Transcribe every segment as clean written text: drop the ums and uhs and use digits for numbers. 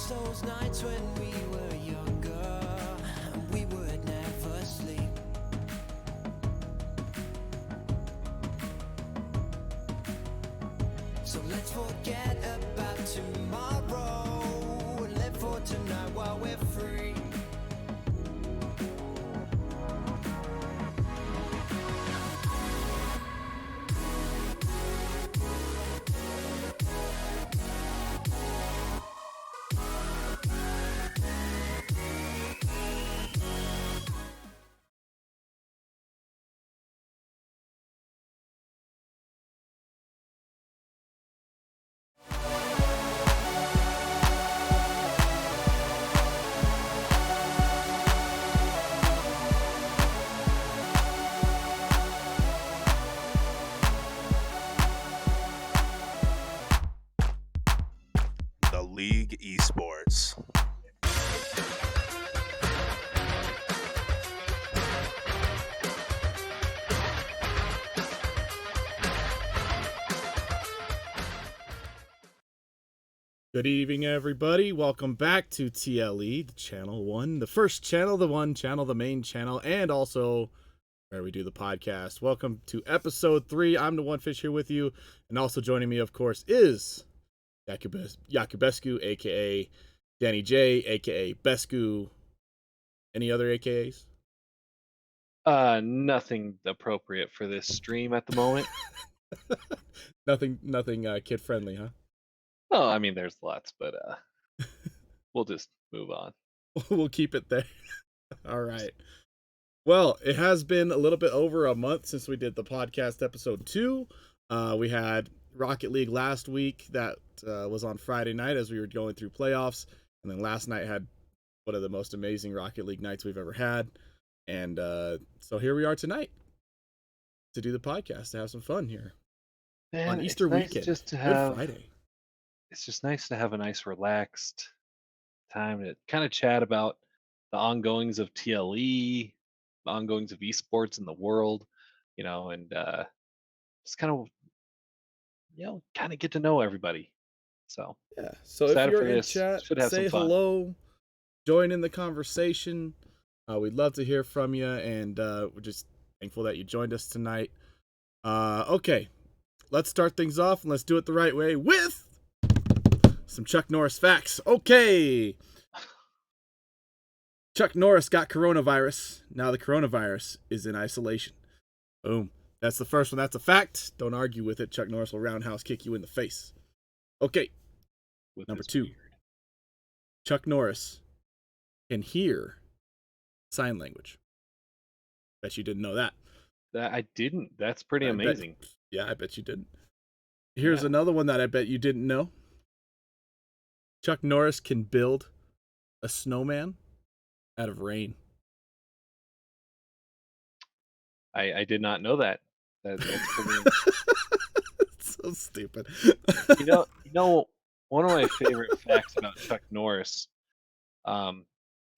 miss those nights when we were younger, and we would never sleep. So let's forget about tomorrow and live for tonight while we're free. The League Esports. Good evening, everybody. Welcome back to TLE, the channel one, the first channel, the one channel, the main channel, and also where we do the podcast. Welcome to episode 3. I'm the One Fish here with you, and also joining me, of course, is Yakubescu, aka Danny J, aka Bescu. Any other AKAs? Nothing appropriate for this stream at the moment. Nothing kid friendly, huh? Oh, I mean, there's lots, but we'll just move on. We'll keep it there. All right. Well, it has been a little bit over a month since we did the podcast episode 2. We had Rocket League last week that was on Friday night as we were going through playoffs. And then last night had one of the most amazing Rocket League nights we've ever had. And so here we are tonight to do the podcast, to have some fun here. Man, on Easter it's nice weekend. just to Good have, Friday. it's just nice to have a nice relaxed time to kind of chat about the ongoings of TLE, the ongoings of esports in the world, and just kind of, kind of get to know everybody. So Yeah. So if excited you're for in this. chat, Should have say some fun. hello, join in the conversation. We'd love to hear from you, and we're just thankful that you joined us tonight. Okay, let's start things off, and let's do it the right way with some Chuck Norris facts. Okay. Chuck Norris got coronavirus. Now the coronavirus is in isolation. Boom. That's the first one. That's a fact. Don't argue with it. Chuck Norris will roundhouse kick you in the face. Okay. With Number this 2. beard. Chuck Norris can hear sign language. Bet you didn't know that. That I didn't. That's pretty I bet- amazing. Yeah, I bet you didn't. Here's Yeah. another one that I bet you didn't know. Chuck Norris can build a snowman out of rain. I did not know that. That's pretty. It's so stupid. you know, one of my favorite facts about Chuck Norris,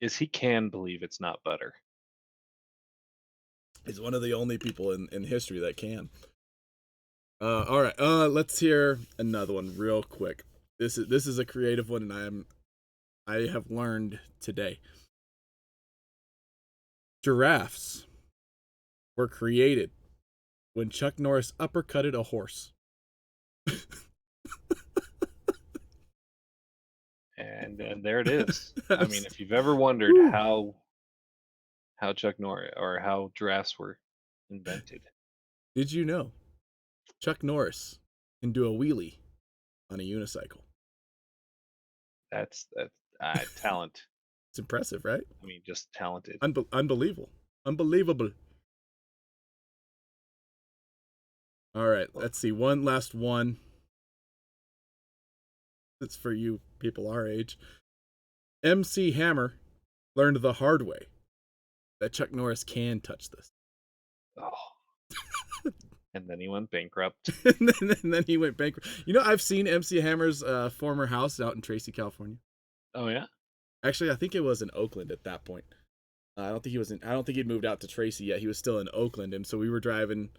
is he can believe it's not butter. He's one of the only people in history that can. All right. Let's hear another one real quick. This is a creative one, and I have learned today. Giraffes were created when Chuck Norris uppercutted a horse. And there it is. I mean, if you've ever wondered how Chuck Norris or how giraffes were invented, Did you know Chuck Norris can do a wheelie on a unicycle? that's talent. It's impressive, right? I mean, just talented. Unbelievable. Unbelievable. All right, let's see. One last one. It's for you people our age. MC Hammer learned the hard way that Chuck Norris can touch this. Oh. And then he went bankrupt. and then he went bankrupt. You know, I've seen MC Hammer's former house out in Tracy, California. Oh yeah. Actually, I think it was in Oakland at that point. I don't think he'd moved out to Tracy yet. He was still in Oakland, and so we were driving,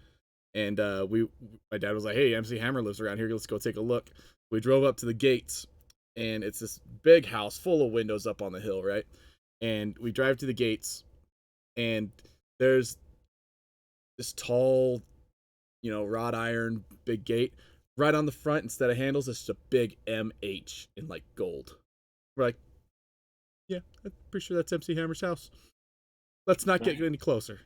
and my dad was like, "Hey, MC Hammer lives around here. Let's go take a look." We drove up to the gates, and it's this big house full of windows up on the hill, right? And we drive to the gates, and there's this tall, wrought iron big gate. Right on the front, instead of handles, it's just a big MH in like gold. We're like, yeah, I'm pretty sure that's MC Hammer's house. Let's not get any closer.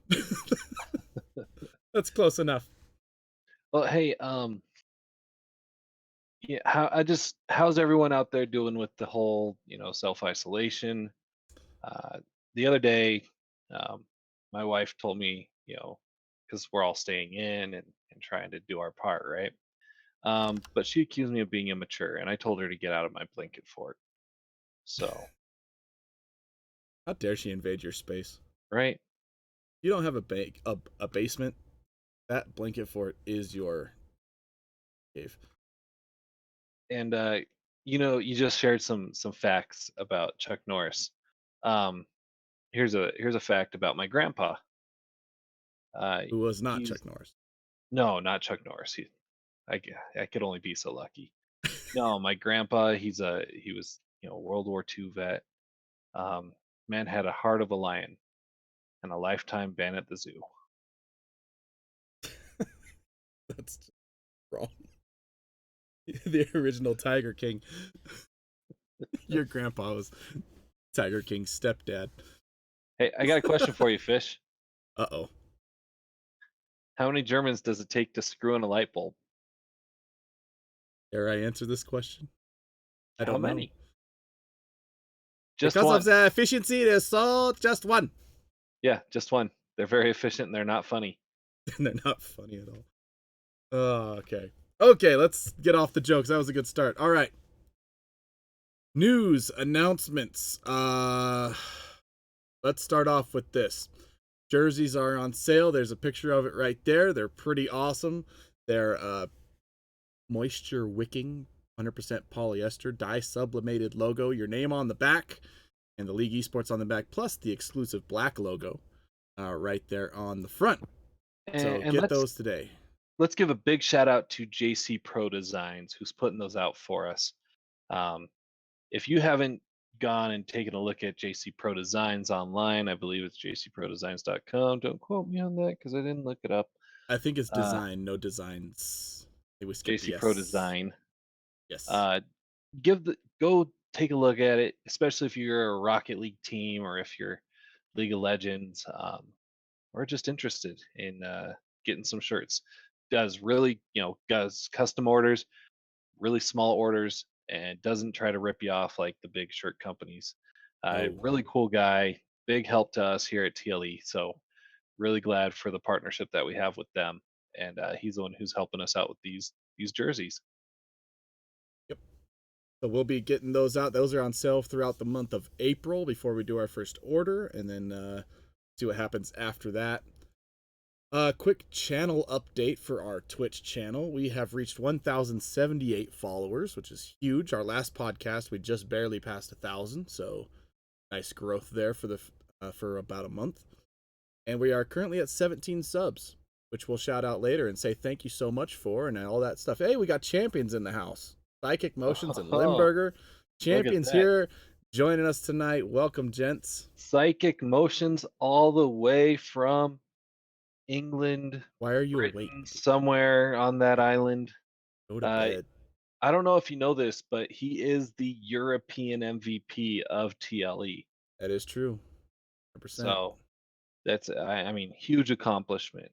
That's close enough. Well, hey, yeah, how's everyone out there doing with the whole, self-isolation? Uh, the other day, um, my wife told me, because we're all staying in and trying to do our part, right? But she accused me of being immature, and I told her to get out of my blanket fort. So, How dare she invade your space? right? You don't have a basement. That blanket fort is your cave. And you just shared some facts about Chuck Norris. Um, here's a fact about my grandpa. Who was not He's Chuck Norris. No, not Chuck Norris. I could only be so lucky. No, my grandpa. He was a World War II vet. Um, Man had a heart of a lion and a lifetime ban at the zoo. That's wrong. The original Tiger King. Your grandpa was Tiger King's stepdad. Hey, I got a question for you, Fish. Uh-oh. How many Germans does it take to screw in a light bulb? Dare I answer this question? I How don't many? know. Just Because one. of the efficiency, there's so just one. Yeah, just one. They're very efficient and they're not funny. And they're not funny at all. Oh, okay. Okay, let's get off the jokes. That was a good start. All right. News announcements. Let's start off with this. Jerseys are on sale. There's a picture of it right there. They're pretty awesome. They're moisture wicking, 100% polyester, dye sublimated logo, your name on the back, and the League Esports on the back, plus the exclusive black logo right there on the front. So And get those today. let's give a big shout out to JC Pro Designs, who's putting those out for us. Um, if you haven't gone and taken a look at JC Pro Designs online, I believe it's jcprodesigns.com. Don't quote me on that because I didn't look it up. I think it's design, no designs. Hey, we skipped JC the Pro S. Design. Yes. Go take a look at it, especially if you're a Rocket League team or if you're League of Legends, or just interested in getting some shirts. Does custom orders, really small orders, and doesn't try to rip you off like the big shirt companies. No. Really cool guy, big help to us here at TLE. So really glad for the partnership that we have with them, and he's the one who's helping us out with these jerseys. Yep. So we'll be getting those out. Those are on sale throughout the month of April before we do our first order, and then see what happens after that. Quick channel update for our Twitch channel. We have reached 1,078 followers, which is huge. Our last podcast, we just barely passed 1,000, so nice growth there for about a month. And we are currently at 17 subs, which we'll shout out later and say thank you so much for and all that stuff. Hey, we got champions in the house. Psychic Motions and Limburger. Champions here joining us tonight. Welcome, gents. Psychic Motions all the way from England. Why are you Britain, awake? somewhere on that island. Go to bed. I don't know if you know this, but he is the European MVP of TLE. That is true. 100%. So that's, I mean, huge accomplishment.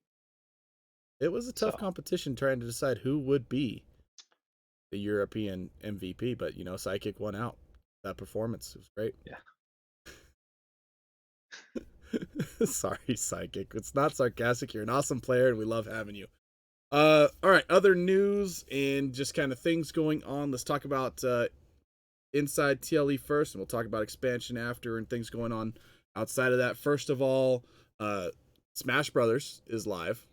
It was a tough competition trying to decide who would be the European MVP, but Psychic won out. That performance was great. Yeah. Sorry, Psychic. It's not sarcastic. You're an awesome player, and we love having you. All right, other news and just kind of things going on. Let's talk about inside TLE first, and we'll talk about expansion after and things going on outside of that. First of all, Smash Brothers is live.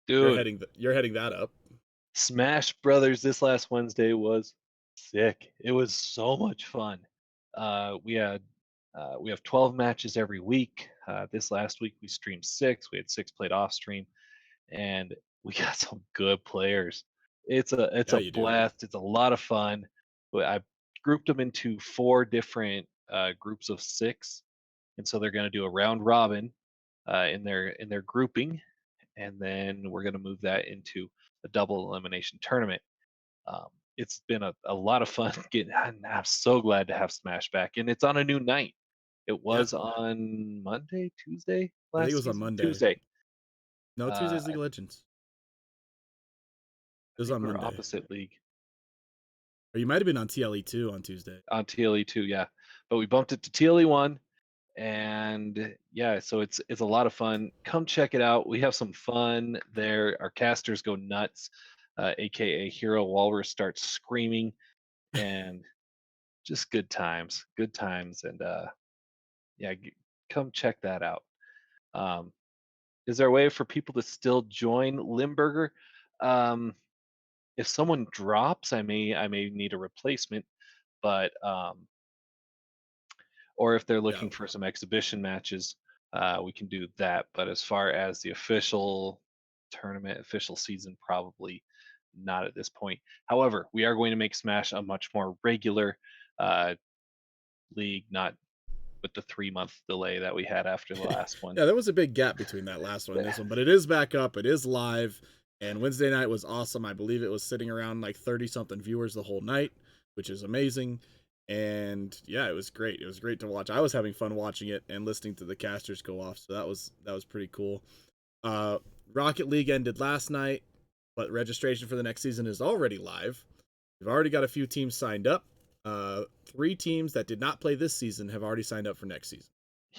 Dude, you're heading that up. Smash Brothers this last Wednesday was sick. It was so much fun. We have 12 matches every week. This last week we streamed 6. We had 6 played off stream, and we got some good players. It's a blast. It's a lot of fun. But grouped them into 4 different groups of 6, and so they're going to do a round robin in their grouping, and then we're going to move that into a double elimination tournament. Um, it's been a lot of fun. I'm so glad to have Smash back, and it's on a new night. It Yeah, was on Monday, Tuesday I think it last was on season. Monday. Tuesday. No, Tuesday's I League of Legends. It I was think on we're Monday. opposite league Or you might have been on TLE 2 on Tuesday. on TLE 2, yeah, but we bumped it to TLE 1, and yeah, so it's a lot of fun. Come check it out. We have some fun there. Our casters go nuts, aka Hero Walrus starts screaming, and just good times, and yeah, come check that out. Um, is there a way for people to still join Limburger? Um, if someone drops, I may need a replacement, but or if they're Yeah. looking for some exhibition matches, we can do that. But as far as the official tournament, official season, probably not at this point. However, we are going to make Smash a much more regular uh, league, not with the 3-month delay that we had after the last one. Yeah, there was a big gap between that last one and this one, but it is back up. It is live, and Wednesday night was awesome. I believe it was sitting around like 30 something viewers the whole night, which is amazing. And yeah, it was great. It was great to watch. I was having fun watching it and listening to the casters go off, so that was pretty cool. Uh, Rocket League ended last night, but registration for the next season is already live. We've already got a few teams signed up. 3 teams that did not play this season have already signed up for next season.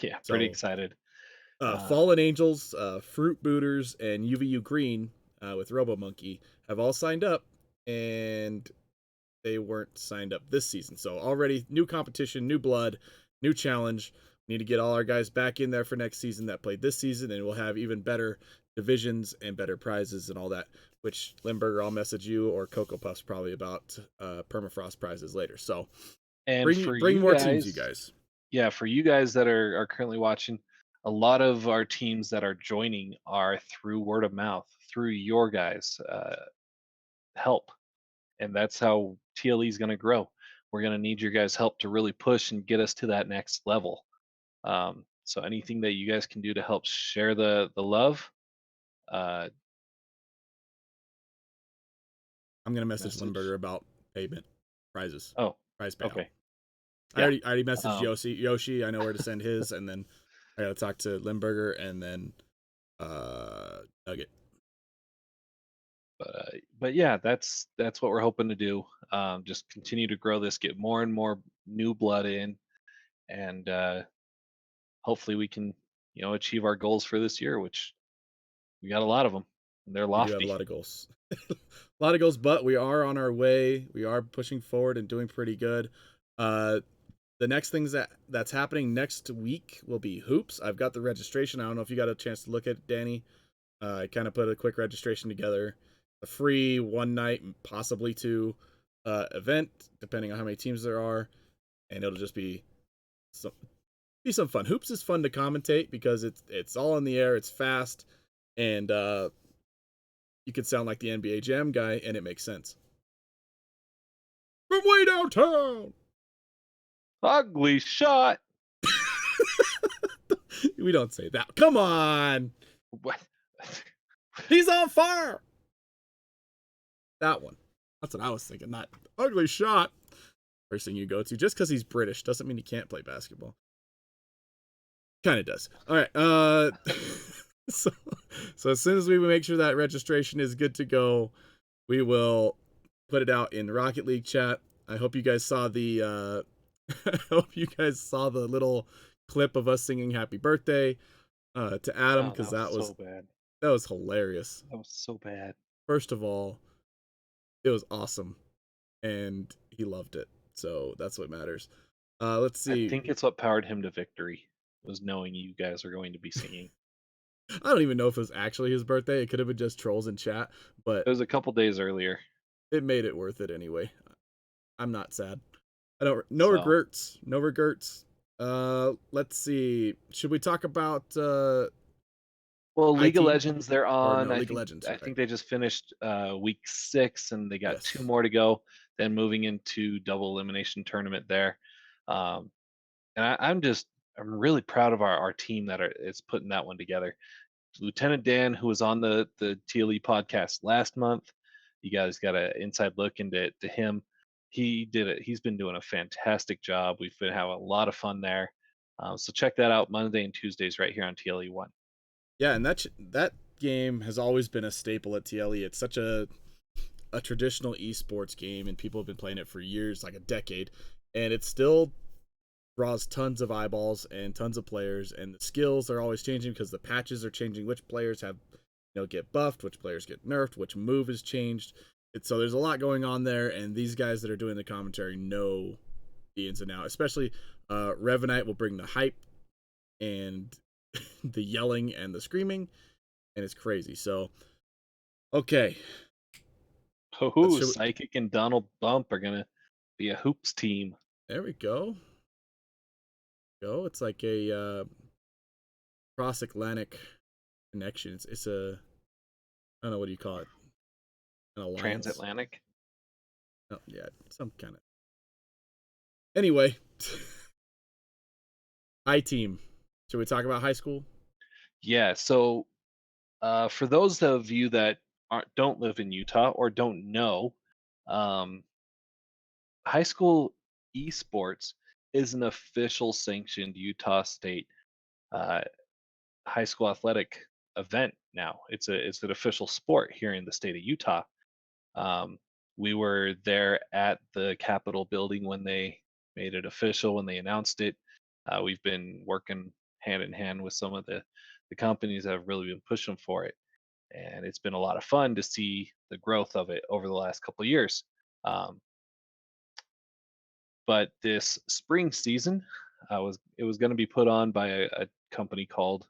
Yeah, pretty So excited. Fallen Angels, Fruit Booters, and UVU Green with Robo Monkey have all signed up, and they weren't signed up this season. So already new competition, new blood, new challenge. We need to get all our guys back in there for next season that played this season, and we'll have even better divisions and better prizes and all that. Which Limburger, I'll message you, or Cocoa Puffs probably about permafrost prizes later. So And for bring you more teams, you guys, guys. yeah, for you guys that are currently watching, a lot of our teams that are joining are through word of mouth, through your guys' help, and that's how TLE is going to grow. We're going to need your guys' help to really push and get us to that next level. So anything that you guys can do to help share the love, uh, I'm gonna message message. Limburger about payment prizes, Oh, prize payout. okay, I yeah. already messaged Um, Yoshi. I know where to send his, and then I gotta talk to Limburger and then Nugget. but yeah, that's what we're hoping to do. Just continue to grow this, get more and more new blood in, and hopefully we can achieve our goals for this year, which we got a lot of them, and they're We do have a lofty. lot of goals, a lot of goals, but we are on our way. We are pushing forward and doing pretty good. Uh, the next things that's happening next week will be hoops. I've got the registration. I don't know if you got a chance to look at it, Danny. I kind of put a quick registration together, a free 1 night, possibly 2 event, depending on how many teams there are, and it'll just some some fun. Hoops is fun to commentate because it's all in the air, it's fast, and you can sound like the NBA Jam guy, and it makes sense. From way downtown. Ugly shot. We don't say that. Come on, What? he's on fire. That one. That's what I was thinking. Not ugly shot. First thing you go to, just because he's British doesn't mean he can't play basketball. Kind of does. All right. So as soon as we make sure that registration is good to go, we will put it out in Rocket League chat. I hope you guys saw the I hope you guys saw the little clip of us singing happy birthday to Adam, Oh, because that was so bad. that was hilarious. That was so bad. First of all, it was awesome and he loved it. So that's what matters. Let's I see. think it's what powered him to victory, was knowing you guys are going to be singing. I don't even know if it was actually his birthday. It could have been just trolls in chat, but It was a couple days earlier. it made it worth it anyway. I'm not sad. I don't. No So regrets. No regrets. Let's see. Should we talk about Well, High League of team Legends, they're or on. no I League of think Legends, I right? think they just finished week 6, and they got 2 Yes. more to go. Then moving into double elimination tournament there, um, and I'm really proud of our team that is putting that one together. Lieutenant Dan, who was on the TLE podcast last month, you guys got an inside look into him. He did it. He's been doing a fantastic job. We've been having a lot of fun there. So check that out Monday and Tuesdays right here on TLE One. Yeah, and that game has always been a staple at TLE. It's such a traditional esports game, and people have been playing it for years, like a decade, and it still draws tons of eyeballs and tons of players. And the skills are always changing because the patches are changing. Which players have get buffed, which players get nerfed, which move is changed. So there's a lot going on there, and these guys that are doing the commentary know the ins and outs. Especially Revenite will bring the hype and the yelling and the screaming, and it's crazy. So okay, Oh, Psychic and Donald Bump are gonna be a hoops team. there we go. It's like a cross Atlantic connection. It's a, I don't know, what do you call it? An alliance. Transatlantic. Oh, yeah, some kind of. Anyway, I team. Should we talk about high school? Yeah. So for those of you that don't live in Utah or don't know, um, high school esports is an official sanctioned Utah State uh, high school athletic event now. It's an official sport here in the state of Utah. Um, we were there at the Capitol building when they made it official, when they announced it. We've been working hand in hand with some of the companies that have really been pushing for it, and it's been a lot of fun to see the growth of it over the last couple of years. Um, but this spring season it was going to be put on by a company called,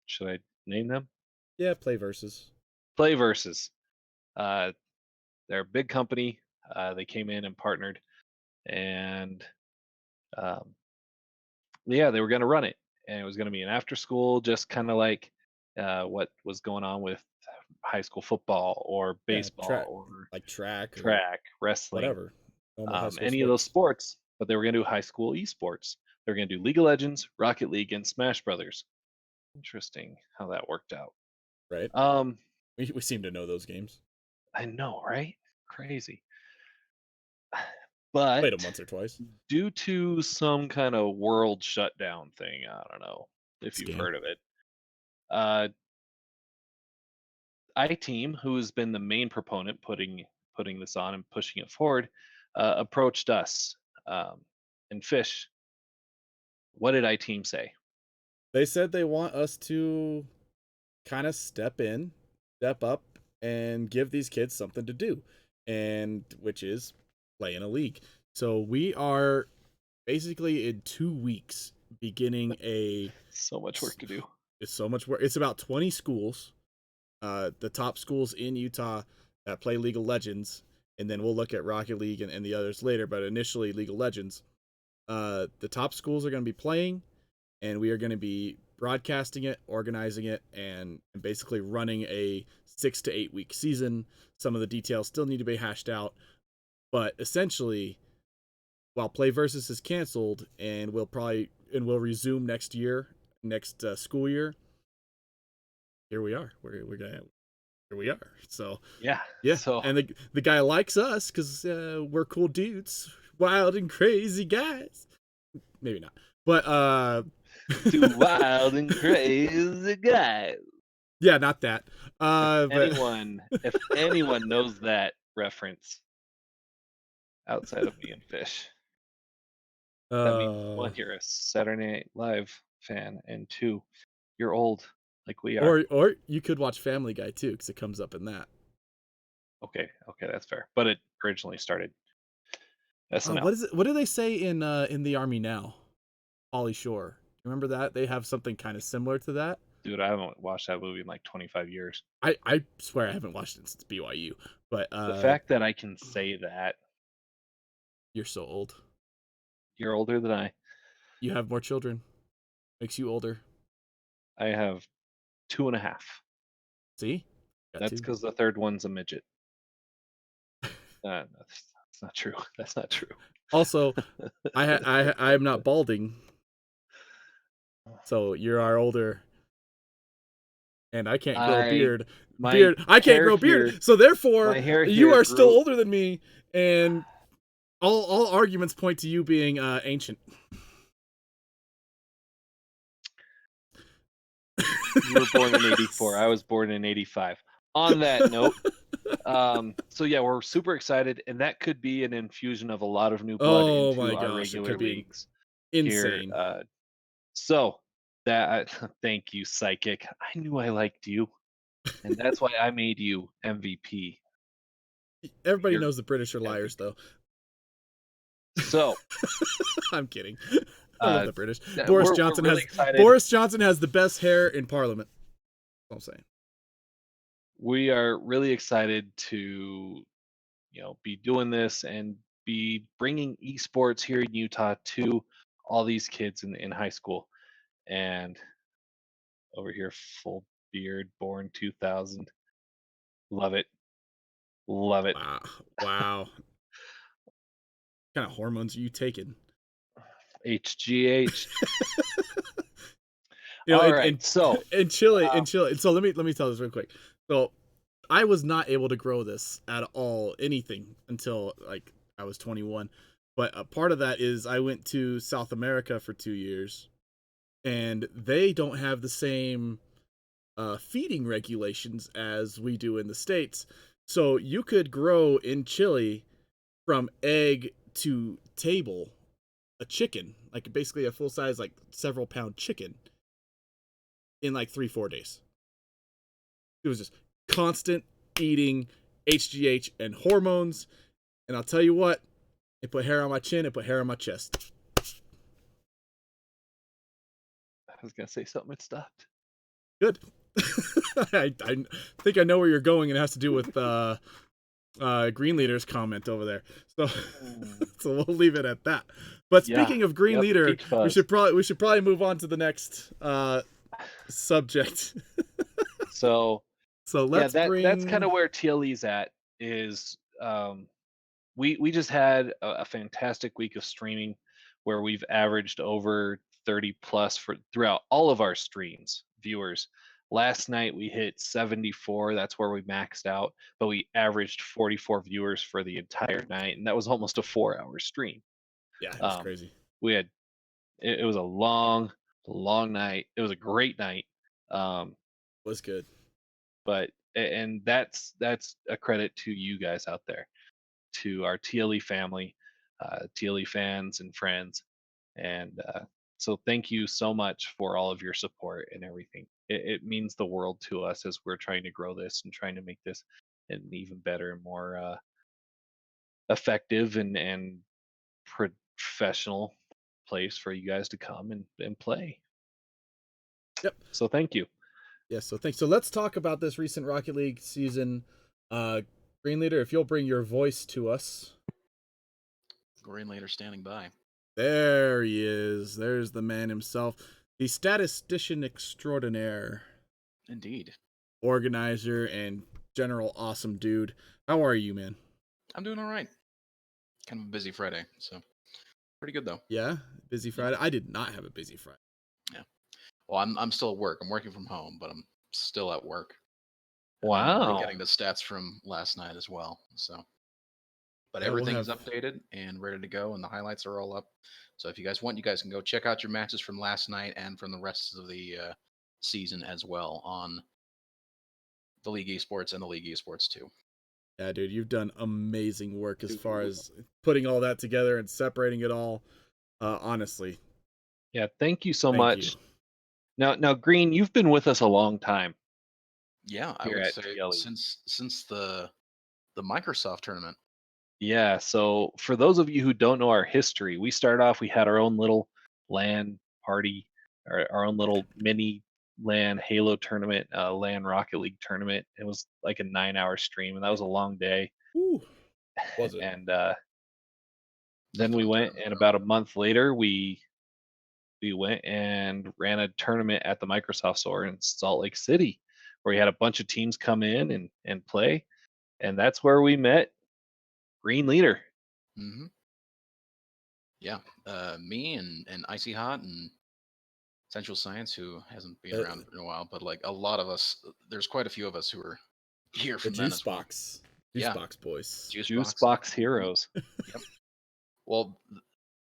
should I name them? Yeah, play versus. Play Versus. Uh, they're a big company. They came in and partnered, and um, yeah, they were going to run it, and it was going to be an after school, just kind of like what was going on with high school football or Yeah, baseball or track or track, wrestling, whatever. Normal high school any of those sports. sports. But they were going to do high school esports. They were going to do League of Legends, Rocket League, and Smash Brothers. Interesting how that worked out. Right. Um, We seem to know those games. I know, right? Crazy. Played them But once or twice. due to some kind of world shutdown thing, I don't know if you've Scam. heard of it. Uh, iTeam, who has been the main proponent putting this on and pushing it forward, approached us. And Fish, what did iTeam say? They said they want us to kind of step up, and give these kids something to do, and which is play in a league. So we are basically in 2 weeks beginning a. So much work to do. It's so much work. It's about 20 schools, the top schools in Utah that play League of Legends, and then we'll look at Rocket League and the others later. But initially, League of Legends. The top schools are going to be playing, and we are going to be broadcasting it, organizing it, and basically running a 6 to 8 week season. Some of the details still need to be hashed out, but essentially, while Play Versus is canceled and we'll resume next school year, here we are. Here we are. So Yeah. So and the guy likes us because we're cool dudes, wild and crazy guys. Maybe not, but two wild and crazy guys. Yeah, not that. If anyone knows that reference outside of me and Fish, that means one, you're a Saturday Night Live fan, and two, you're old like we are. Or you could watch Family Guy too, because it comes up in that. Okay, that's fair. But it originally started SNL. What is it? What do they say in the Army now? Pauly Shore. Remember that? They have something kind of similar to that. Dude, I haven't watched that movie in like 25 years. I swear I haven't watched it since BYU. But the fact that I can say that. You're so old. You're older than I. You have more children. Makes you older. I have 2.5. See? Got That's two. because the third one's a midget. That's not true. That's not true. Also, I'm not balding, so you're our older, and I can't grow a beard. I can't grow a beard, so therefore my hair you here are still grew- older than me, and all arguments point to you being ancient. You were born in 84. I was born in 85. On that note, so yeah, we're super excited, and that could be an infusion of a lot of new blood Oh into my our gosh, it regular could be leagues insane. here. So that thank you, Psychic. I knew I liked you, and that's why I made you MVP. Everybody You're knows the British are liars, though. So I'm kidding. I love the British. we're Boris really excited. Boris Johnson has the best hair in Parliament. That's what I'm saying. We are really excited to, be doing this and be bringing esports here in Utah to all these kids in high school. And over here, full beard, born 2000. Love it. Love it. Wow. What kind of hormones are you taking? HGH. All right. So in Chile. So let me tell this real quick. So I was not able to grow this at all, anything, until like I was 21. But a part of that is I went to South America for 2 years, and they don't have the same feeding regulations as we do in the States. So you could grow in Chile from egg to table a chicken, like basically a full size, like several pound chicken, in like 3-4 days. It was just constant eating, HGH and hormones. And I'll tell you what, it put hair on my chin, it put hair on my chest. I was gonna say something. It stopped. Good. I think I know where you're going, and it has to do with Green Leader's comment over there. So so we'll leave it at that. But speaking of Green Leader, we should probably move on to the next subject. So let's bring... that's kind of where TLE's at. Is we just had a fantastic week of streaming where we've averaged over 30 plus throughout all of our streams viewers. Last night we hit 74. That's where we maxed out, but we averaged 44 viewers for the entire night, and that was almost a 4-hour stream. Yeah, it was crazy. We had it was a long night. It was a great night. It was good. But and that's a credit to you guys out there, to our TLE family, TLE fans and friends, and so thank you so much for all of your support and everything. It means the world to us as we're trying to grow this and trying to make this an even better and more effective and professional place for you guys to come and play. Yep. So thank you. Yes, so thanks. So let's talk about this recent Rocket League season. Green Leader, if you'll bring your voice to us. Green Leader standing by. There he is. There's the man himself. The statistician extraordinaire. Indeed. Organizer and general awesome dude. How are you, man? I'm doing all right. Kind of a busy Friday, so pretty good though. Yeah? Busy Friday? I did not have a busy Friday. Yeah. Well, I'm still at work. I'm working from home, but I'm still at work. Wow. I'm getting the stats from last night as well. So, but everything is updated and ready to go, and the highlights are all up. So if you guys want, you guys can go check out your matches from last night and from the rest of the season as well on the League Esports and the League Esports 2. Yeah, dude, you've done amazing work as far as putting all that together and separating it all. Honestly. Yeah, thank you so much. Now, Green, you've been with us a long time. Yeah, I would say since the Microsoft tournament. Yeah, so for those of you who don't know our history, we started off, we had our own little LAN party, our own little mini LAN Halo tournament, LAN Rocket League tournament. It was like a 9-hour stream, and that was a long day. Ooh, was it? And then we went, and about a month later, we we went and ran a tournament at the Microsoft Store in Salt Lake City, where we had a bunch of teams come in and play, and that's where we met Green Leader. Mm-hmm. Yeah, me and Icy Hot and Central Science, who hasn't been around in a while, but like a lot of us, there's quite a few of us who are here The from then Juice as well. Box. Yeah. Juice Box boys. Juice Box Heroes. Yep. Well,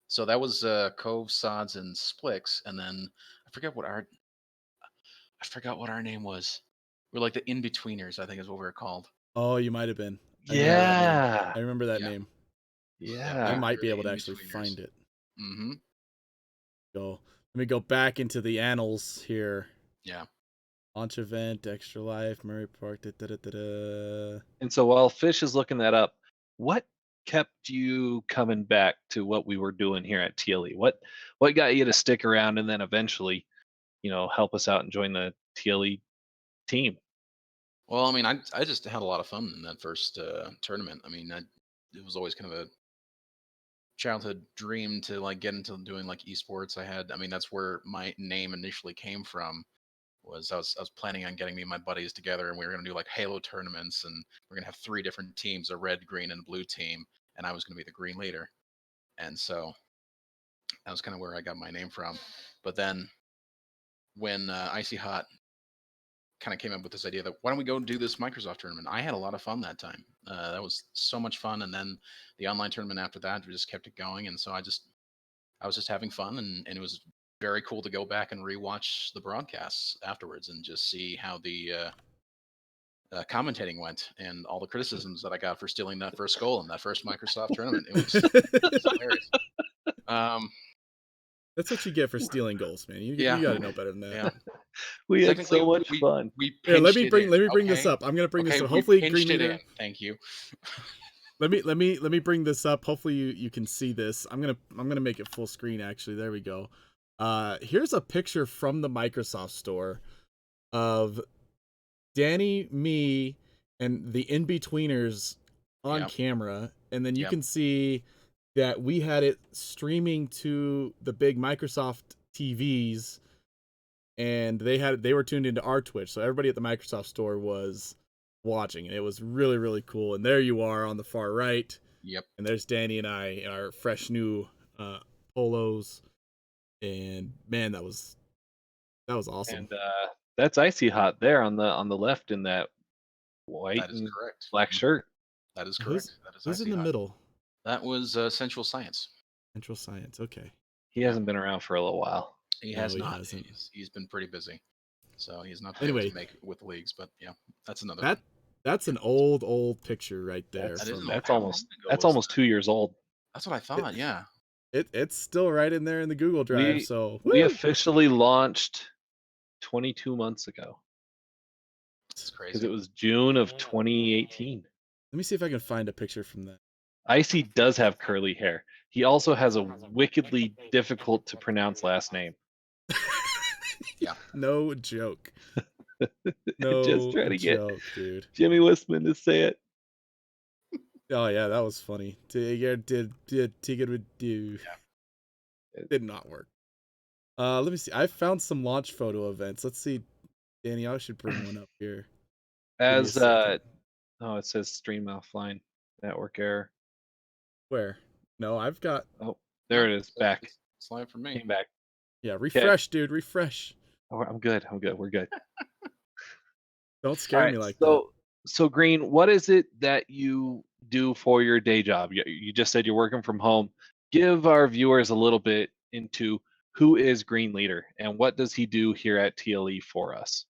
so that was Cove, Sods, and Splix, and then I forgot what our name was. We're like the in-betweeners, I think is what we were called. Oh, you might have been. Yeah. I remember that Yeah. name. Yeah. I we might were be the able to actually in-betweeners. find it. Mm-hmm. So let me go back into the annals here. Yeah. Launch event, Extra Life, Murray Park. And so while Fish is looking that up, what kept you coming back to what we were doing here at TLE? What got you to stick around and then eventually, help us out and join the TLE team? Well, I mean, I just had a lot of fun in that first tournament. I mean, it was always kind of a childhood dream to like get into doing like esports. I mean, that's where my name initially came from. I was planning on getting me and my buddies together, and we were going to do like Halo tournaments, and we're going to have 3 different teams, a red, green, and blue team, and I was going to be the green leader. And so that was kind of where I got my name from. But then when Icy Hot kind of came up with this idea that why don't we go do this Microsoft tournament, I had a lot of fun that time. That was so much fun, and then the online tournament after that, we just kept it going, and so I was just having fun, and it was very cool to go back and rewatch the broadcasts afterwards and just see how the commentating went and all the criticisms that I got for stealing that first goal in that first Microsoft tournament. It was hilarious. That's what you get for stealing goals, man. You Yeah. got to know better than that. Yeah. We had Technically, so much fun. We Here, let pinched me it bring in. this Okay. up. I'm gonna bring this Okay, up. we Hopefully, pinched Green it Leader. in. Thank you. Let me bring this up. Hopefully you can see this. I'm gonna make it full screen actually. There we go. Here's a picture from the Microsoft Store of Danny, me, and the in-betweeners on Yep. camera, and then you Yep. can see that we had it streaming to the big Microsoft TVs, and they were tuned into our Twitch, so everybody at the Microsoft Store was watching, and it was really, really cool. And there you are on the far right. Yep. And there's Danny and I in our fresh new polos, and man, that was awesome. And that's Icy Hot there on the left in that white That is and correct. black shirt. That is correct. That is Who's in Icy the Hot. middle? That was Central Science. Central Science. Okay. He hasn't been around for a little while. He No, has he not. hasn't. He's been pretty busy, so he's not been able Anyway. to make it with leagues. But yeah, that's another. That's an old picture right there. That's, That is an that's old- almost how long ago was almost that? 2 years old. That's what I thought. Yeah. It's still right in there in the Google Drive. We- So We woo! officially launched 22 months ago It's because crazy. it was June of 2018. Let me see if I can find a picture from that. Icy does have curly hair. He also has a wickedly difficult to pronounce last name. No joke. No Just try to get joke, dude. Jimmy Wistman to say it. Oh yeah, that was funny. Did do. Did not work. Let me see. I found some launch photo events. Let's see. Danny, I should bring one up here. Give me a As second. it says stream offline, network error. Where? No, I've got. There it is. Back. Slide for me. Came back. Yeah, refresh, dude. Refresh. Oh, I'm good. We're good. Don't scare Alright, me like that. So Green, what is it that you do for your day job? You just said you're working from home. Give our viewers a little bit into who is Green Leader and what does he do here at TLE for us?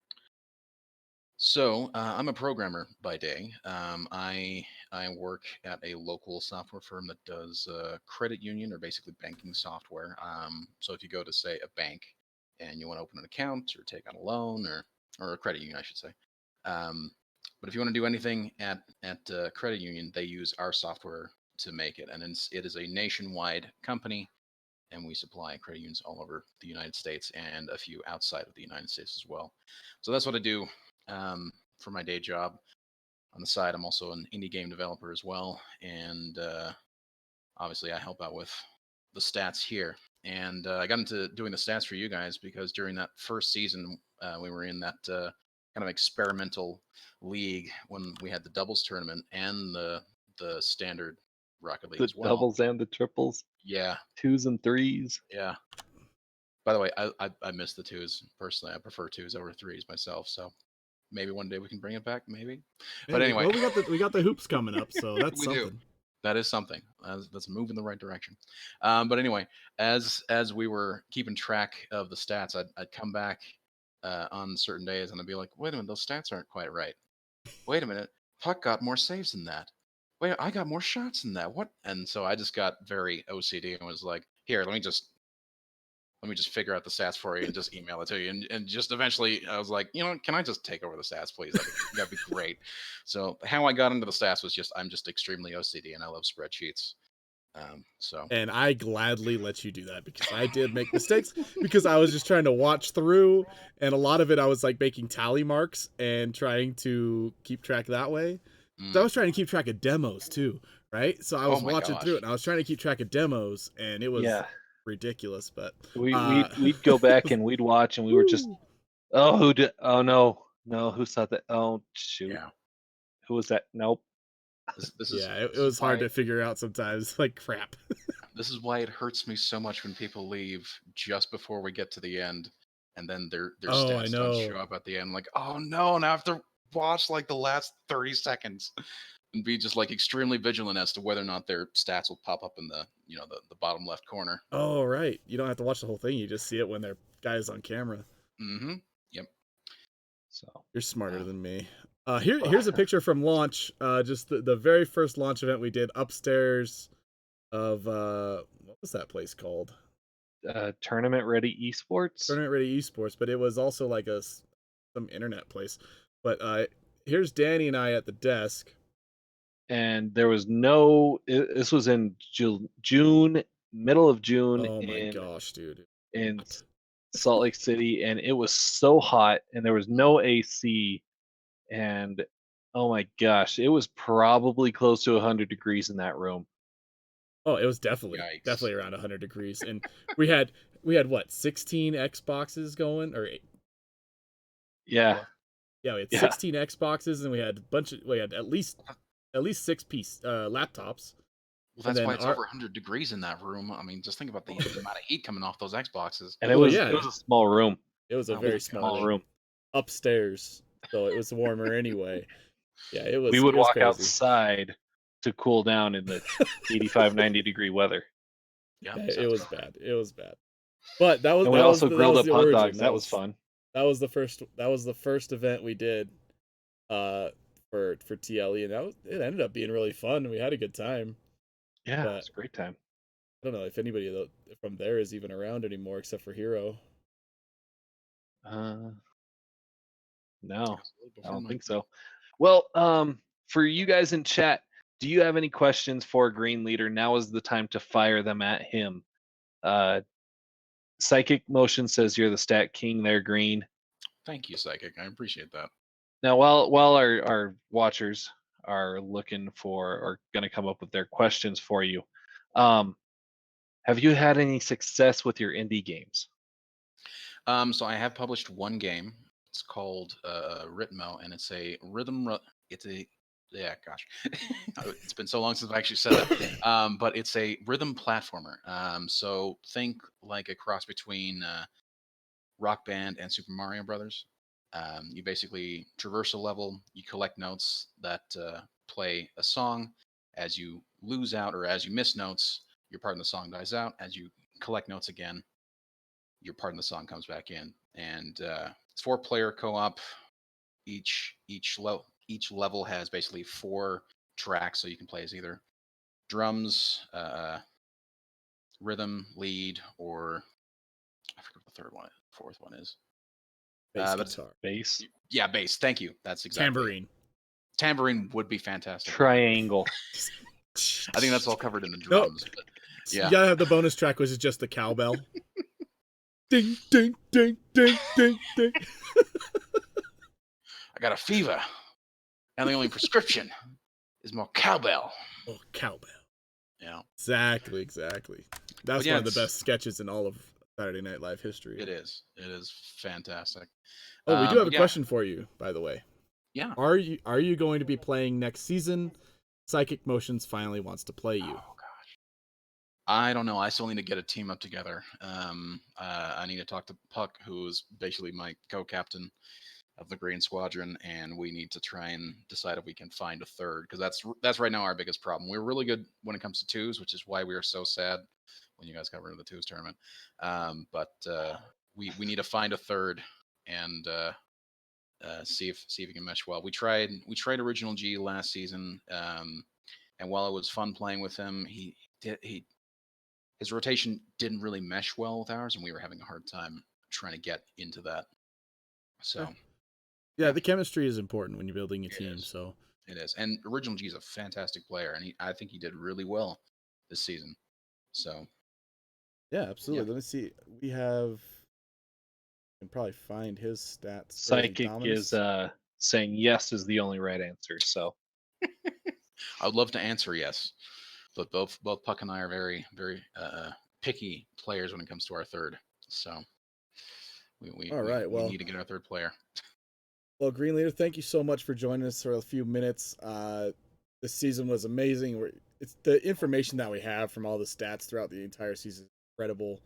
So I'm a programmer by day. I work at a local software firm that does credit union or basically banking software. So if you go to say a bank and you want to open an account or take out a loan or a credit union, I should say. But if you want to do anything at credit union, they use our software to make it, and it is a nationwide company, and we supply credit unions all over the United States and a few outside of the United States as well. So that's what I do for my day job. On the side, I'm also an indie game developer as well, and obviously I help out with the stats here and I got into doing the stats for you guys because during that first season, we were in that kind of experimental league when we had the doubles tournament and the standard Rocket League The as well. doubles and the triples, Yeah, 2s and 3s. yeah. By the way, I miss the 2s personally. I prefer 2s over 3s myself. So maybe one day we can bring it back. Maybe. But Hey, anyway, well, we got the hoops coming up, so that's we do. something. That is something. That's a move in the right direction. But anyway, as we were keeping track of the stats, I'd come back on certain days and I'd be like, wait a minute, those stats aren't quite right. Wait a minute, Puck got more saves than that. Wait, I got more shots than that. What? And so I just got very OCD and was like, here, let me just figure out the stats for you and just email it to you. And just eventually I was like, can I just take over the stats, please? That'd be great. So how I got into the stats was I'm just extremely OCD and I love spreadsheets. And I gladly let you do that because I did make mistakes because I was just trying to watch through, and a lot of it I was like making tally marks and trying to keep track that way. So I was trying to keep track of demos too, right? So I was watching through it and I was trying to keep track of demos, and it was ridiculous. But we'd go back and we'd watch, and we were just, oh no, who saw that? Oh shoot, yeah. Who was that? Nope. This is it was hard to figure out sometimes. Like crap. This is why it hurts me so much when people leave just before we get to the end, and then their stats don't show up at the end. Like, oh no, now I have to watch like the last 30 seconds and be just like extremely vigilant as to whether or not their stats will pop up in the the bottom left corner. Oh right, you don't have to watch the whole thing. You just see it when their guy's on camera. Mm-hmm. Yep. So you're smarter than me. Here's a picture from launch. Just the very first launch event we did upstairs of what was that place called? Tournament Ready Esports. Tournament Ready Esports, but it was also like some internet place. But here's Danny and I at the desk. And there was this was in June, middle of June. Oh my gosh, dude! In Salt Lake City, and it was so hot, and there was no AC, and oh my gosh, it was probably close to 100 degrees in that room. Oh, it was definitely around 100 degrees, and we had what 16 Xboxes going, or yeah, we had 16 Xboxes, and we had at least 6 laptops. Well, that's why it's over 100 degrees in that room. I mean, just think about the amount of heat coming off those Xboxes. And it was a small room. It was a very small room upstairs, so it was warmer anyway. Yeah, it was. We would walk crazy. outside to cool down in the 85, 90 degree weather. Yeah, it was bad. It was bad. But that was. And we also grilled up hot dogs. That was fun. That was the first event we did, for TLE, and it ended up being really fun. We had a good time. Yeah, it was a great time. I don't know if anybody from there is even around anymore except for Hero. No, I don't think so. Well, for you guys in chat, do you have any questions for Green Leader? Now is the time to fire them at him. Psychic Motion says you're the stat king there, Green. Thank you, Psychic. I appreciate that. Now, while our watchers are looking for or going to come up with their questions for you, have you had any success with your indie games? So I have published one game. It's called Ritmo, and it's a it's been so long since I actually said that. But it's a rhythm platformer. So think like a cross between Rock Band and Super Mario Brothers. You basically traverse a level, you collect notes that play a song. As you lose out or as you miss notes, your part in the song dies out. As you collect notes again, your part in the song comes back in. And it's 4-player co-op. Each level has basically 4 tracks, so you can play as either drums, rhythm, lead, or I forget what the fourth one is. Bass. Yeah, bass. Thank you. That's exactly. Tambourine. Tambourine would be fantastic. Triangle. I think that's all covered in the drums. Nope. But yeah. You gotta have the bonus track, which is just the cowbell. Ding, ding, ding, ding, ding, ding. I got a fever, and the only prescription is more cowbell. Oh, cowbell. Yeah. Exactly. That's yeah, one of the best sketches in all of Saturday Night Live history. It is. It is fantastic. Oh, we do have a But yeah, question for you, by the way. yeah. Are you going to be playing next season? Psychic Motions finally wants to play you. Oh gosh, I don't know. I still need to get a team up together. I need to talk to Puck, who's basically my co-captain of the Green Squadron, and we need to try and decide if we can find a third, because that's right now our biggest problem. We're really good when it comes to twos, which is why we are so sad when you guys got rid of the twos tournament. But we need to find a third and see if we can mesh well. We tried Original G last season, and while it was fun playing with him, his rotation didn't really mesh well with ours, and we were having a hard time trying to get into that. So yeah, the chemistry is important when you're building a It team. is. So it is. And Original G is a fantastic player, and I think he did really well this season. So yeah, absolutely. Let me see. We have. Can probably find his stats. Psychic is saying yes is the only right answer. So I would love to answer yes, but both Puck and I are very picky players when it comes to our third. So we need to get our third player. Well, Green Leader, thank you so much for joining us for a few minutes. This season was amazing. It's the information that we have from all the stats throughout the entire season is incredible.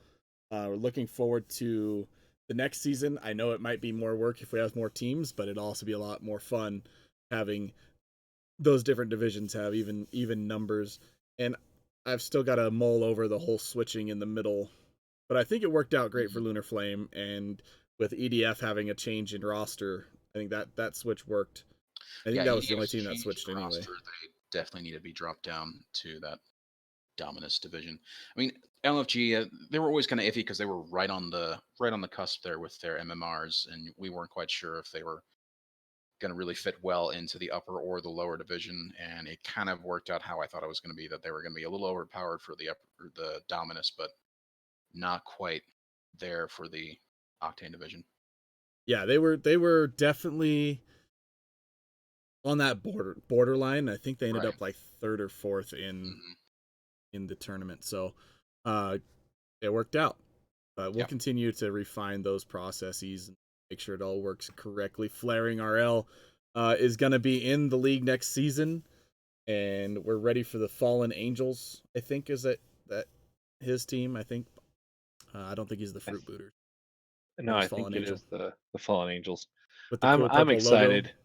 We're looking forward to the next season. I know it might be more work if we have more teams, but it'll also be a lot more fun having those different divisions have even numbers. And I've still got to mull over the whole switching in the middle, but I think it worked out great for Lunar Flame, and with EDF having a change in roster, I think that switch worked. I think that was the only team that switched anyway. Roster, they definitely need to be dropped down to that Dominus division. I mean, LFG, they were always kind of iffy because they were right on the cusp there with their MMRs, and we weren't quite sure if they were going to really fit well into the upper or the lower division. And it kind of worked out how I thought it was going to be, that they were going to be a little overpowered for the Dominus, but not quite there for the Octane division. Yeah, they were definitely on that borderline. I think they ended up like third or fourth in the tournament. So it worked out. But we'll continue to refine those processes and make sure it all works correctly. Flaring RL is going to be in the league next season, and we're ready for the Fallen Angels. I think is that his team. I think I don't think he's the Fruit Booters. No, I think it is the Fallen Angels. With the cool I'm excited. Logo.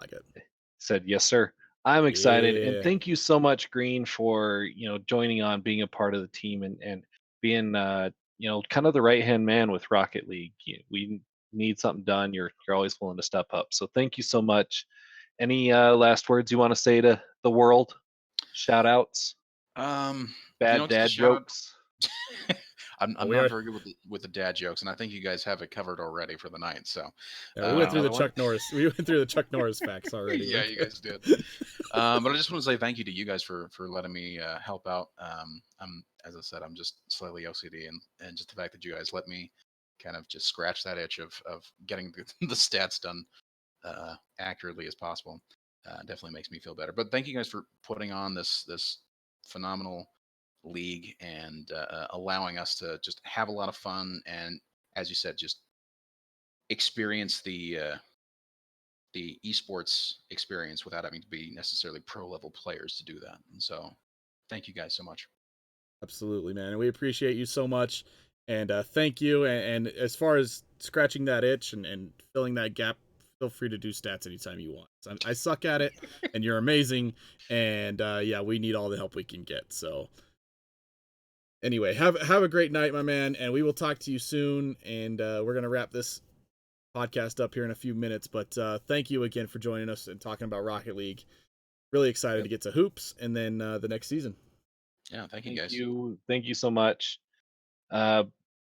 Like it. Said yes, sir. I'm excited, and thank you so much, Green, for joining on, being a part of the team, and being kind of the right hand man with Rocket League. We need something done. You're always willing to step up. So thank you so much. Any last words you want to say to the world? Shout outs? Bad dad jokes? I'm not very good with the dad jokes, and I think you guys have it covered already for the night. So we went through the Chuck Norris. We went through the Chuck Norris facts already. Yeah, you guys did. But I just want to say thank you to you guys for letting me help out. As I said, I'm just slightly OCD, and just the fact that you guys let me kind of just scratch that itch of getting the stats done accurately as possible definitely makes me feel better. But thank you guys for putting on this phenomenal league and allowing us to just have a lot of fun, and as you said, just experience the esports experience without having to be necessarily pro level players to do that. And so thank you guys so much. Absolutely, man. And we appreciate you so much, and thank you. And as far as scratching that itch and filling that gap, feel free to do stats anytime you want. I suck at it, and you're amazing, and we need all the help we can get. So anyway, have a great night, my man, and we will talk to you soon. And we're gonna wrap this podcast up here in a few minutes. But thank you again for joining us and talking about Rocket League. Really excited to get to hoops and then the next season. Yeah, thank you guys. Thank you so much.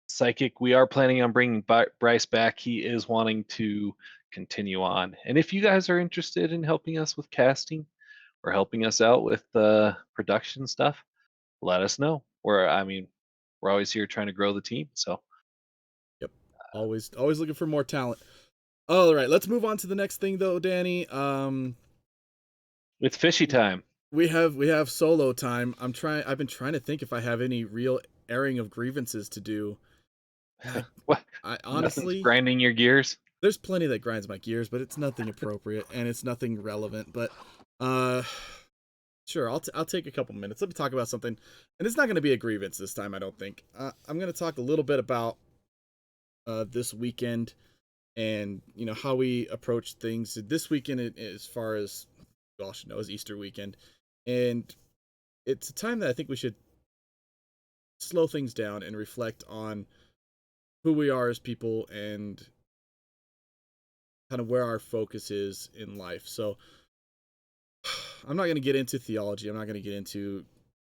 Psychic, we are planning on bringing Bryce back. He is wanting to continue on, and if you guys are interested in helping us with casting or helping us out with production stuff, let us know. We're always here trying to grow the team. So yep, always looking for more talent. All right, let's move on to the next thing though, Danny. It's fishy time. we have solo time. I've been trying to think if I have any real airing of grievances to do. What? I Nothing's honestly, grinding your gears. there's plenty that grinds my gears, but it's nothing appropriate and it's nothing relevant. But uh, sure, I'll take a couple minutes. Let me talk about something, and it's not going to be a grievance this time, I don't think. I'm going to talk a little bit about this weekend, and how we approach things this weekend. As far as you all should know, is Easter weekend, and it's a time that I think we should slow things down and reflect on who we are as people and kind of where our focus is in life. So I'm not going to get into theology. I'm not going to get into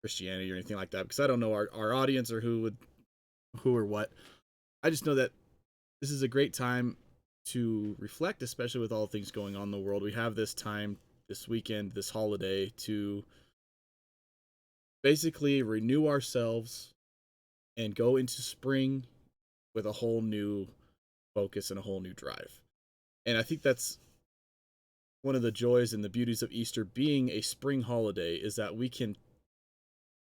Christianity or anything like that because I don't know our audience or who or what. I just know that this is a great time to reflect, especially with all things going on in the world. We have this time, this weekend, this holiday to basically renew ourselves and go into spring with a whole new focus and a whole new drive. And I think that's one of the joys and the beauties of Easter being a spring holiday is that we can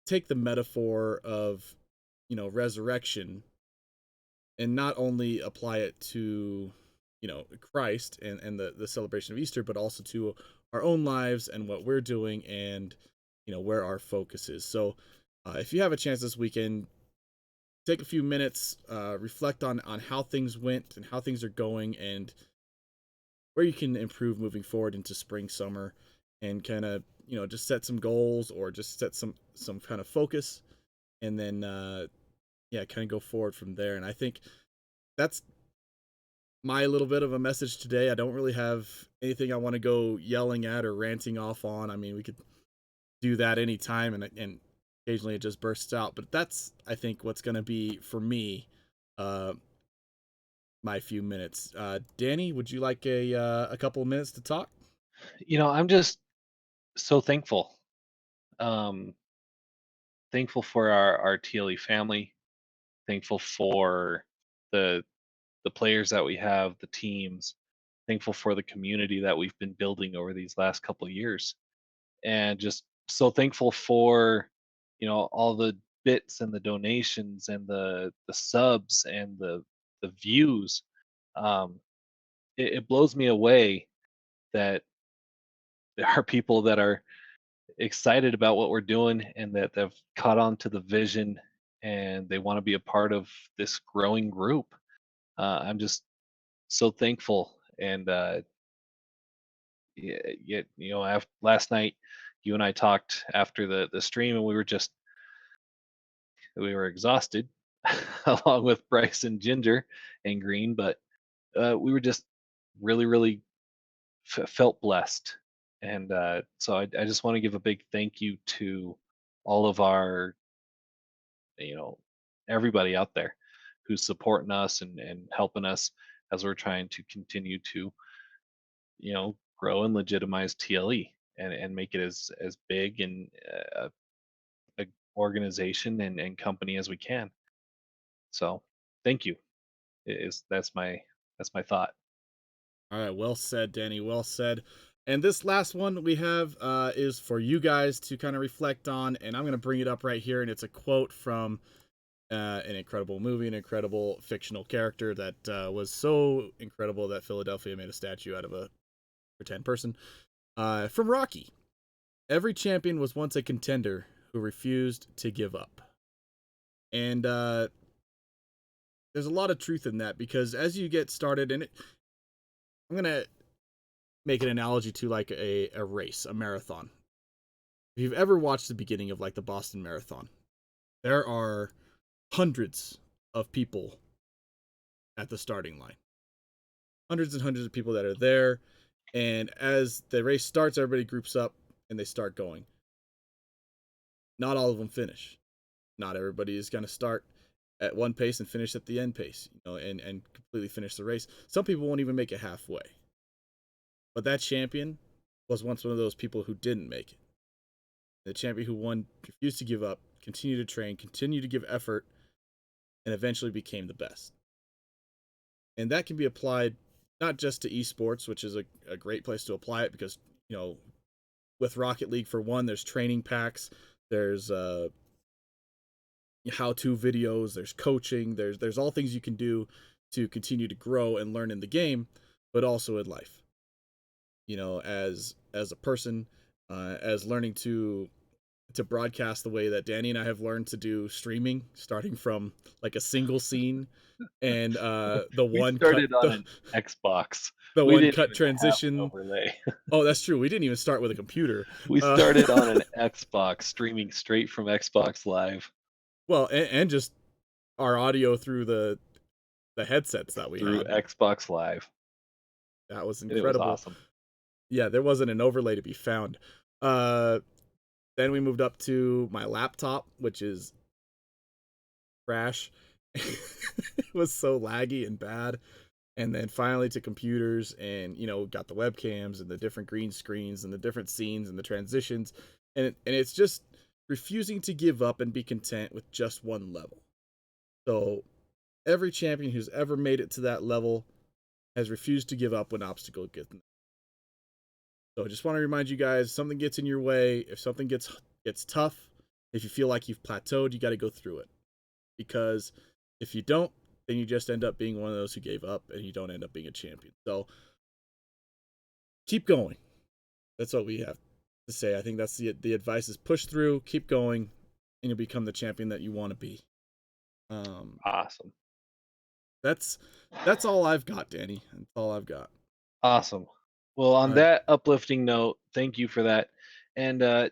take the metaphor of, resurrection and not only apply it to, Christ and the celebration of Easter, but also to our own lives and what we're doing and, where our focus is. So if you have a chance this weekend, take a few minutes, reflect on how things went and how things are going and where you can improve moving forward into spring, summer, and kind of, just set some goals or just set some kind of focus and then, kind of go forward from there. And I think that's my little bit of a message today. I don't really have anything I want to go yelling at or ranting off on. I mean, we could do that anytime and occasionally it just bursts out, but that's, I think, what's going to be for me, uh, my few minutes. Danny, would you like a couple of minutes to talk? I'm just so thankful. Um, Thankful for our TLE family. Thankful for the the players that we have, the teams. Thankful for the community that we've been building over these last couple of years, and just so thankful for all the bits and the donations and the subs and the views. Um, it blows me away that there are people that are excited about what we're doing and that they've caught on to the vision and they want to be a part of this growing group. I'm just so thankful. And yet, after last night, you and I talked after the stream, and we were exhausted, along with Bryce and Ginger and Green, but we were just really, really felt blessed. And so I just want to give a big thank you to all of our, you know, everybody out there who's supporting us and helping us as we're trying to continue to, grow and legitimize TLE and make it as big and a organization and company as we can. So thank you. Is that's my thought. All right, well said, Danny. Well said. And this last one we have is for you guys to kind of reflect on, and I'm going to bring it up right here. And it's a quote from an incredible movie, an incredible fictional character that was so incredible that Philadelphia made a statue out of a pretend person. From Rocky, every champion was once a contender who refused to give up. And there's a lot of truth in that because as you get started, and I'm going to make an analogy to like a race, a marathon. If you've ever watched the beginning of like the Boston Marathon, there are hundreds of people at the starting line. Hundreds and hundreds of people that are there. And as the race starts, everybody groups up and they start going. Not all of them finish. Not everybody is going to start at one pace and finish at the end pace, and completely finish the race. Some people won't even make it halfway. But that champion was once one of those people who didn't make it. The champion who won refused to give up, continued to train, continued to give effort, and eventually became the best. And that can be applied not just to esports, which is a great place to apply it because, with Rocket League, for one, there's training packs, there's how-to videos, there's coaching, there's all things you can do to continue to grow and learn in the game, but also in life. You know, as a person, as learning to broadcast the way that Danny and I have learned to do streaming, starting from like a single scene and We started on an Xbox. the We one didn't cut even have an transition. overlay. Oh, that's true. We didn't even start with a computer. We started on an Xbox, streaming straight from Xbox Live. Well, and just our audio through the headsets that we through had. Xbox Live. That was And incredible. it was awesome. Yeah, there wasn't an overlay to be found. Then we moved up to my laptop, which is crash. It was so laggy and bad. And then finally to computers, and got the webcams and the different green screens and the different scenes and the transitions, and it's just refusing to give up and be content with just one level. So every champion who's ever made it to that level has refused to give up when obstacle gets. So I just want to remind you guys, something gets in your way, if something gets tough, if you feel like you've plateaued, you got to go through it. Because if you don't, then you just end up being one of those who gave up, and you don't end up being a champion. So keep going. That's what we have to say. I think that's the advice is push through, keep going, and you'll become the champion that you want to be. Awesome. That's all I've got, Danny. That's all I've got. Awesome. Well, on All right. that uplifting note, thank you for that. And and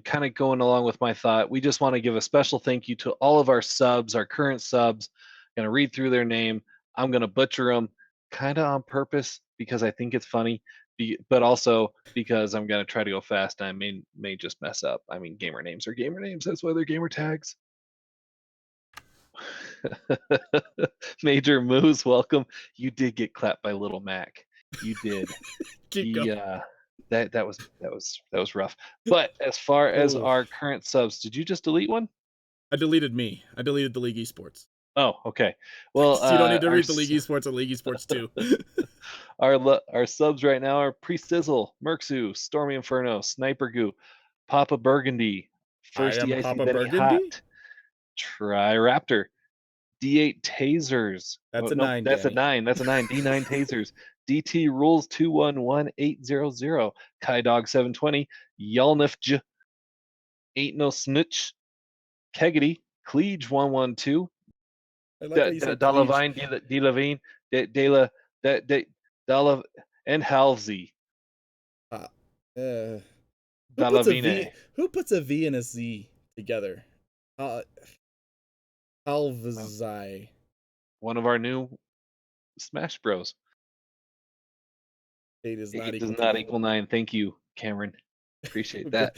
kind of going along with my thought, we just want to give a special thank you to all of our subs, our current subs. I'm going to read through their name. I'm going to butcher them kind of on purpose because I think it's funny, but also because I'm going to try to go fast. I may just mess up. I mean, gamer names are gamer names. That's why they're gamer tags. Major Moose, welcome. You did get clapped by Little Mac. You did. Keep going. That was rough. But as far as Oof. our current subs, did you just delete one? I deleted me. I deleted the League Esports. Oh, okay. Well, So you don't need to read the League Esports and League Esports 2. Our subs right now are Pre-Sizzle, Merksu, Stormy Inferno, Sniper Goo, Papa Burgundy, First I am DIC Papa Benny Burgundy? Hot, Tri-Raptor, D8 Tasers. That's a no, 9, That's Danny. a 9. That's a 9. D9 Tasers. DT Rules 211800. Kai Dog 720. Yalnifj. Ain't No Snitch. Kegety. Cleege 112. I like how you said Dalavine, Delavine, Dalav, and Halsey. Dalavine. Who puts a V and a Z together? Halvzai. One of our new Smash Bros. 8 is not 8 equal does to not 8. equal 9. Thank you, Cameron. Appreciate that.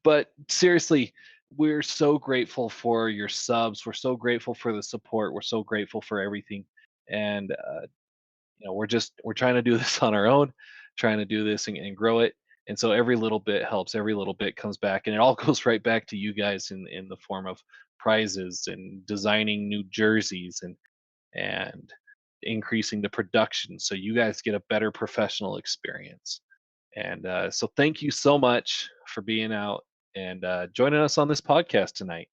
But seriously, we're so grateful for your subs. We're so grateful for the support. We're so grateful for everything. And we're trying to do this on our own, trying to do this and grow it. And so every little bit helps. Every little bit comes back, and it all goes right back to you guys in the form of prizes and designing new jerseys and increasing the production so you guys get a better professional experience. And so thank you so much for being out and joining us on this podcast tonight.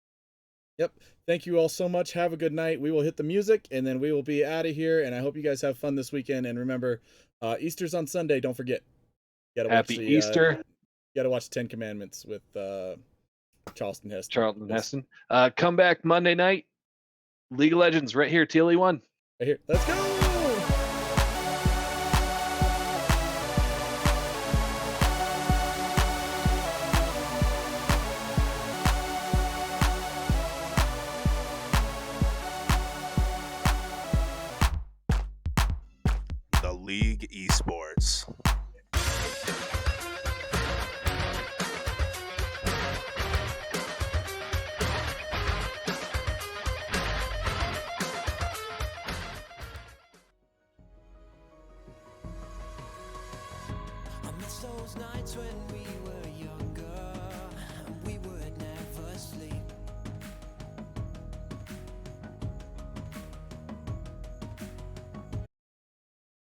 Yep. Thank you all so much. Have a good night. We will hit the music, and then we will be out of here. And I hope you guys have fun this weekend. And remember, Easter's on Sunday. Don't forget. Happy Easter. You got to watch 10 Commandments with Charlton Heston. Come back Monday night. League of Legends right here, TLE 1. Right here. Let's go. The League Esports. I miss those nights when we were